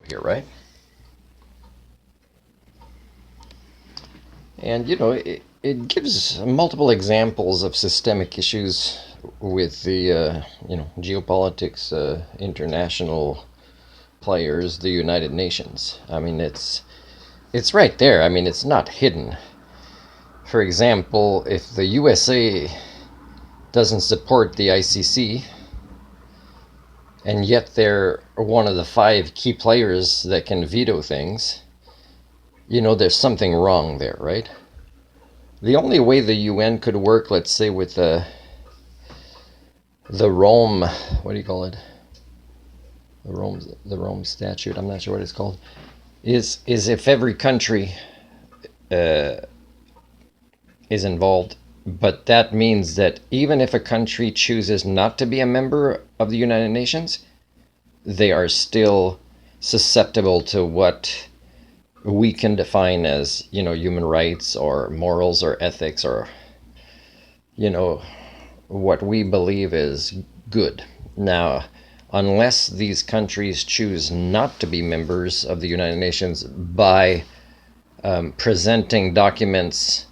here, right? And it gives multiple examples of systemic issues with the geopolitics, international players, the United Nations. I mean, it's right there. I mean, it's not hidden. For example, if the USA doesn't support the ICC, and yet they're one of the five key players that can veto things, there's something wrong there, right? The only way the UN could work, let's say, with the Rome, what do you call it? The Rome Statute. I'm not sure what it's called. Is if every country uh, is involved, but that means that even if a country chooses not to be a member of the United Nations, they are still susceptible to what we can define as, human rights or morals or ethics or, what we believe is good. Now, unless these countries choose not to be members of the United Nations by presenting documents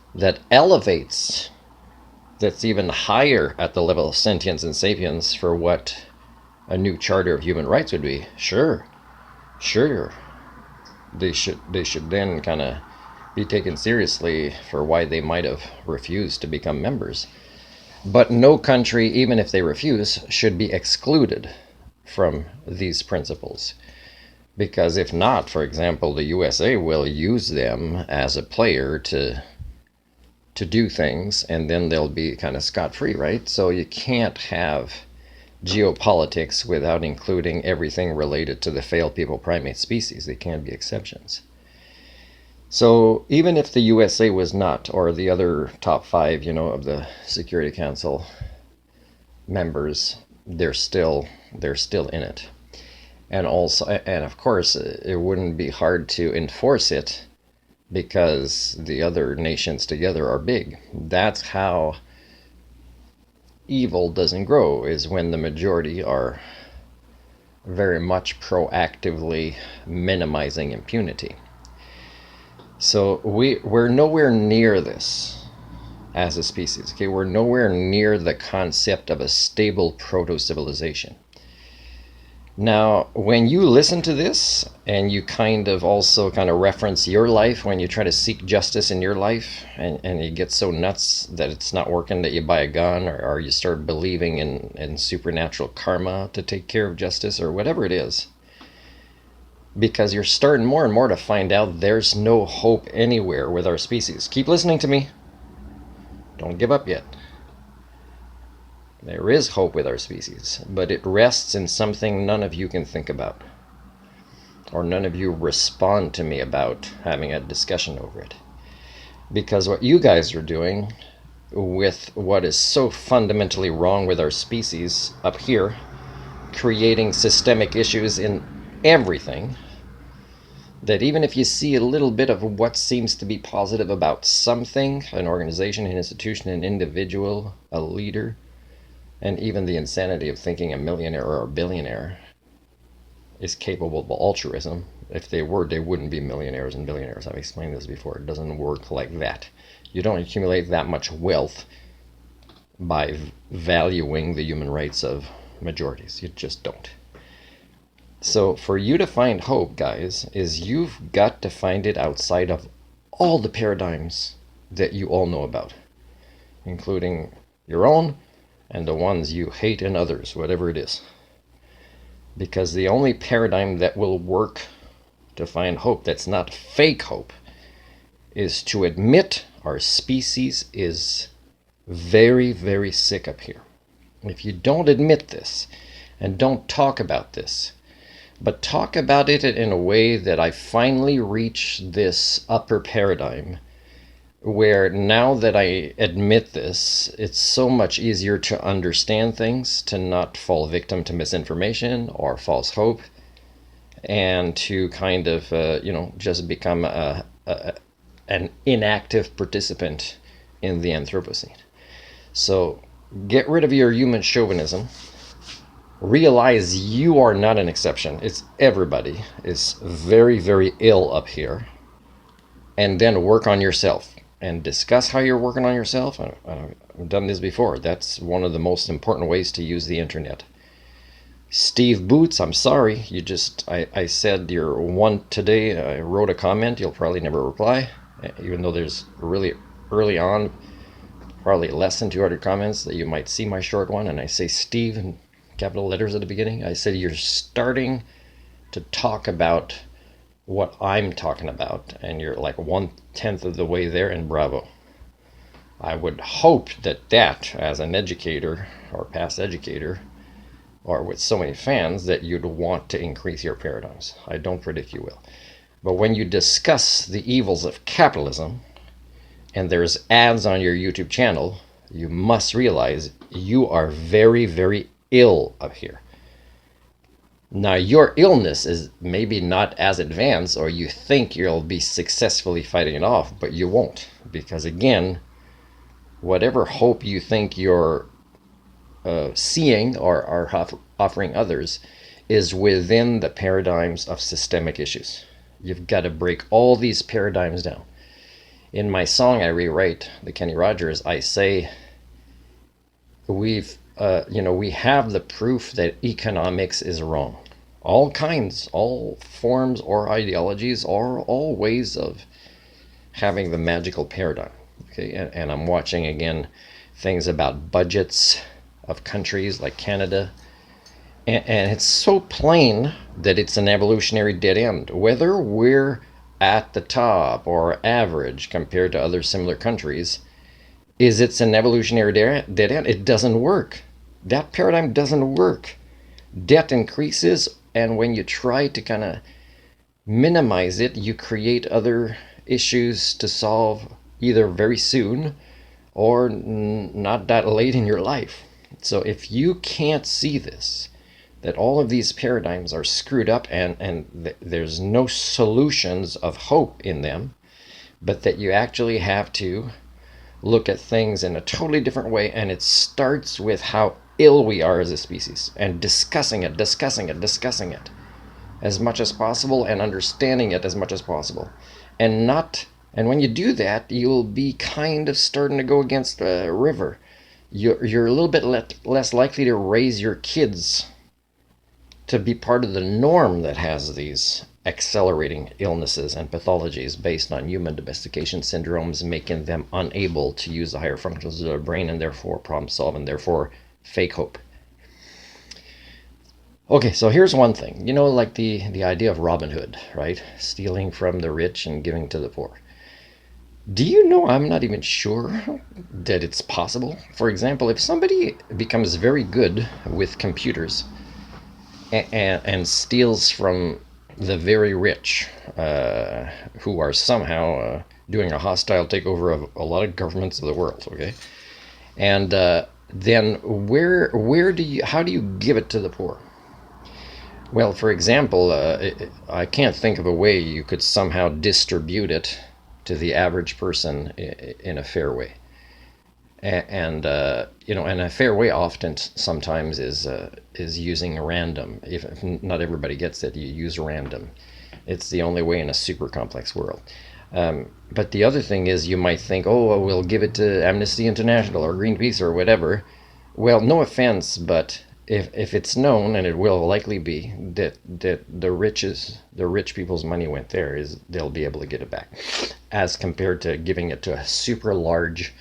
that's even higher at the level of sentience and sapience for what a new charter of human rights would be, sure, they should then kind of be taken seriously for why they might have refused to become members. But no country, even if they refuse, should be excluded from these principles. Because if not, for example, the USA will use them as a player to do things, and then they'll be kind of scot-free, right? So you can't have geopolitics without including everything related to the failed people primate species. They can't be exceptions. So even if the USA was not, or the other top five, of the Security Council members, they're still in it. And also, and of course, it wouldn't be hard to enforce it because the other nations together are big. That's how evil doesn't grow, is when the majority are very much proactively minimizing impunity. So we're nowhere near this as a species. Okay, we're nowhere near the concept of a stable proto-civilization. Now, when you listen to this and you kind of reference your life when you try to seek justice in your life, and you get so nuts that it's not working that you buy a gun, or you start believing in supernatural karma to take care of justice, or whatever it is, because you're starting more and more to find out there's no hope anywhere with our species. Keep listening to me. Don't give up yet. There is hope with our species, but it rests in something none of you can think about, or none of you respond to me about having a discussion over it. Because what you guys are doing with what is so fundamentally wrong with our species up here, creating systemic issues in everything, that even if you see a little bit of what seems to be positive about something, an organization, an institution, an individual, a leader, and even the insanity of thinking a millionaire or a billionaire is capable of altruism. If they were, they wouldn't be millionaires and billionaires. I've explained this before. It doesn't work like that. You don't accumulate that much wealth by valuing the human rights of majorities. You just don't. So for you to find hope, guys, is you've got to find it outside of all the paradigms that you all know about, including your own and the ones you hate in others, whatever it is. Because the only paradigm that will work to find hope that's not fake hope is to admit our species is very, very sick up here. If you don't admit this and don't talk about this, but talk about it in a way that I finally reach this upper paradigm where now that I admit this, it's so much easier to understand things, to not fall victim to misinformation or false hope, and to kind of, just become an inactive participant in the Anthropocene. So get rid of your human chauvinism realize you are not an exception. It's everybody is very, very ill up here. And then work on yourself and discuss how you're working on yourself. I've done this before. That's one of the most important ways to use the internet. Steve Boots, I'm sorry. I said you're one today. I wrote a comment. You'll probably never reply, even though there's really early on, probably less than 200 comments that you might see my short one. And I say Steve in capital letters at the beginning. I said you're starting to talk about what I'm talking about, and you're like 1/10 of the way there, and bravo. I would hope that as an educator or past educator, or with so many fans, that you'd want to increase your paradigms. I don't predict you will. But when you discuss the evils of capitalism, and there's ads on your YouTube channel, you must realize you are very, very ill up here. Now, your illness is maybe not as advanced, or you think you'll be successfully fighting it off, but you won't. Because again, whatever hope you think you're seeing or are offering others is within the paradigms of systemic issues. You've got to break all these paradigms down. In my song I rewrite, the Kenny Rogers, I say we have the proof that economics is wrong. All kinds, all forms or ideologies are all ways of having the magical paradigm. Okay, and I'm watching again things about budgets of countries like Canada, and it's so plain that it's an evolutionary dead end. Whether we're at the top or average compared to other similar countries, it's an evolutionary dead end. It doesn't work. That paradigm doesn't work. Debt increases, and when you try to kind of minimize it, you create other issues to solve either very soon or not that late in your life. So if you can't see this, that all of these paradigms are screwed up, and there's no solutions of hope in them, but that you actually have to look at things in a totally different way, and it starts with how ill we are as a species, and discussing it as much as possible, and understanding it as much as possible. And when you do that, you'll be kind of starting to go against the river. You're a little bit less likely to raise your kids to be part of the norm that has these accelerating illnesses and pathologies based on human domestication syndromes, making them unable to use the higher functions of their brain, and therefore problem solve, and therefore fake hope. Okay, so here's one thing. Like the idea of Robin Hood, right? Stealing from the rich and giving to the poor. Do you know, I'm not even sure that it's possible. For example, if somebody becomes very good with computers and steals from the very rich, who are somehow doing a hostile takeover of a lot of governments of the world, okay? And then how do you give it to the poor? Well, for example, I can't think of a way you could somehow distribute it to the average person in a fair way. And a fair way often sometimes is using random. If not everybody gets it, you use random. It's the only way in a super complex world. But the other thing is, you might think, oh, we'll give it to Amnesty International or Greenpeace or whatever. Well, no offense, but if it's known, and it will likely be, that the rich people's money went there, they'll be able to get it back, as compared to giving it to a super large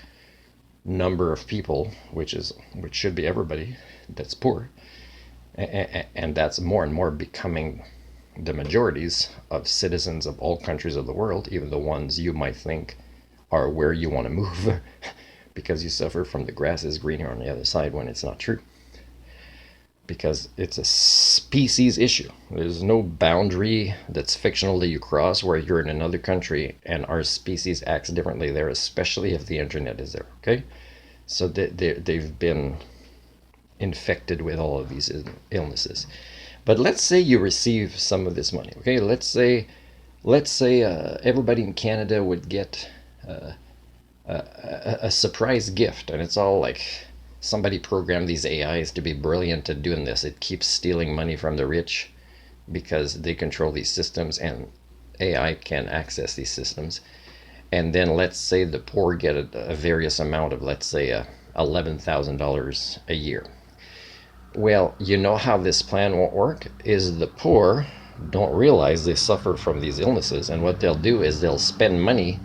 number of people, which should be everybody that's poor, and that's more and more becoming the majorities of citizens of all countries of the world, even the ones you might think are where you want to move because you suffer from the grass is greener on the other side, when it's not true. Because it's a species issue. There's no boundary that's fictional that you cross where you're in another country and our species acts differently there, especially if the internet is there, okay? So they've been infected with all of these illnesses. But let's say you receive some of this money, okay? Let's say everybody in Canada would get a surprise gift, and it's all like somebody programmed these AIs to be brilliant at doing this. It keeps stealing money from the rich because they control these systems, and AI can access these systems. And then let's say the poor get a various amount of, let's say, $11,000 a year. Well, you know how this plan won't work is the poor don't realize they suffer from these illnesses, and what they'll do is they'll spend money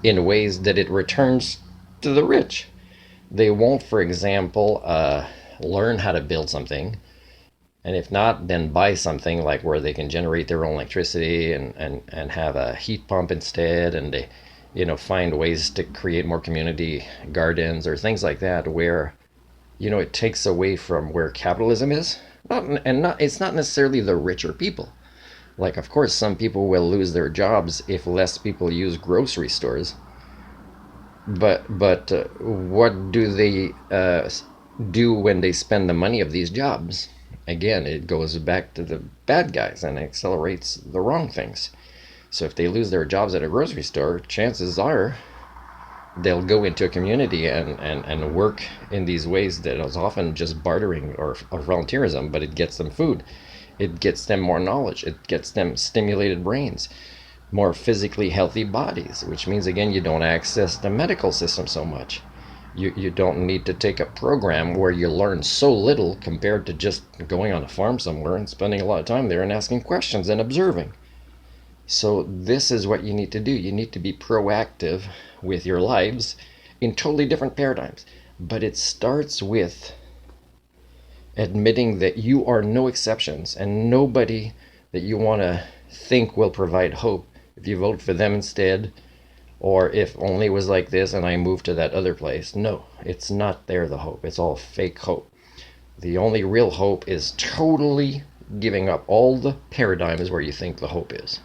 in ways that it returns to the rich. They won't, for example, learn how to build something, and if not, then buy something like where they can generate their own electricity and have a heat pump instead, and they, find ways to create more community gardens or things like that where, it takes away from where capitalism is. It's not necessarily the richer people. Like, of course, some people will lose their jobs if less people use grocery stores. But what do they do when they spend the money of these jobs? Again, it goes back to the bad guys and accelerates the wrong things. So if they lose their jobs at a grocery store, chances are they'll go into a community and work in these ways that is often just bartering or volunteerism, but it gets them food. It gets them more knowledge. It gets them stimulated brains, more physically healthy bodies, which means, again, you don't access the medical system so much. You don't need to take a program where you learn so little compared to just going on a farm somewhere and spending a lot of time there and asking questions and observing. So this is what you need to do. You need to be proactive with your lives in totally different paradigms. But it starts with admitting that you are no exceptions, and nobody that you want to think will provide hope if you vote for them instead, or if only it was like this and I moved to that other place. No, it's not there, the hope. It's all fake hope. The only real hope is totally giving up all the paradigms where you think the hope is.